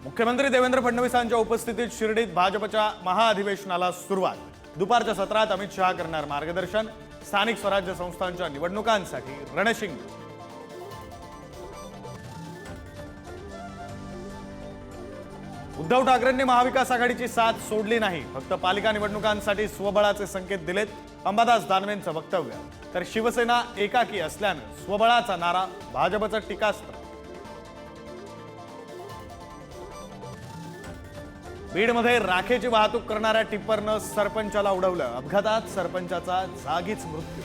मुख्यमंत्री देवेंद्र फडणवीसांच्या उपस्थितीत शिर्डीत भाजपच्या महाअधिवेशनाला सुरुवात। दुपारच्या सत्रात अमित शहा करणार मार्गदर्शन। स्थानिक स्वराज्य संस्थांच्या निवडणुकांसाठी रणशिंग। उद्धव ठाकरेंनी महाविकास आघाडीची साथ सोडली नाही, फक्त पालिका निवडणुकांसाठी स्वबळाचे संकेत दिलेत। अंबादास दानवेंचं वक्तव्य। तर शिवसेना एकाकी असल्याने स्वबळाचा नारा भाजपचं टीकास्त्र। बीडमध्ये राखेची वाहतूक करणाऱ्या टिप्परनं सरपंचाला उडवलं। अपघातात सरपंचाचा जागीच मृत्यू।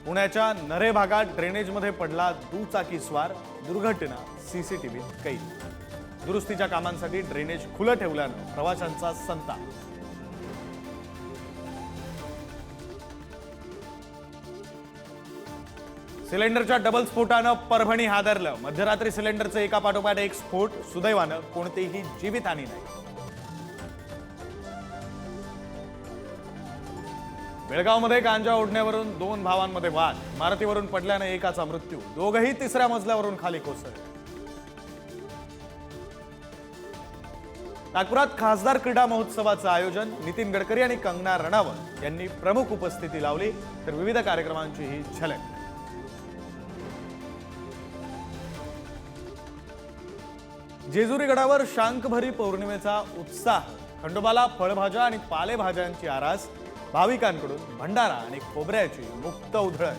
पुण्याच्या नरे भागात ड्रेनेजमध्ये पडला दुचाकी स्वार। दुर्घटना सीसीटीव्हीत कैद। दुरुस्तीच्या कामांसाठी ड्रेनेज खुलं ठेवल्यानं प्रवाशांचा संताप। सिलेंडरच्या डबल स्फोटानं परभणी हादरलं। मध्यरात्री सिलेंडरचे एकापाठोपाठ एक स्फोट। सुदैवानं कोणतीही जीवितहानी नाही। बेळगावमध्ये गांजा ओढण्यावरून 2 भावांमध्ये वाद। इमारतीवरून पडल्याने एकाचा मृत्यू। दोघंही तिसऱ्या मजल्यावरून खाली कोसळले। नागपुरात खासदार क्रीडा महोत्सवाचं आयोजन। नितीन गडकरी आणि कंगना रणावत यांनी प्रमुख उपस्थिती लावली, तर विविध कार्यक्रमांची ही झलक। जेजुरी गडावर शांकभरी पौर्णिमेचा उत्साह। खंडोबाला फळभाज्या आणि पालेभाज्यांची आरास। भाविकांकडून भंडारा आणि खोबऱ्याची मुक्त उधळण।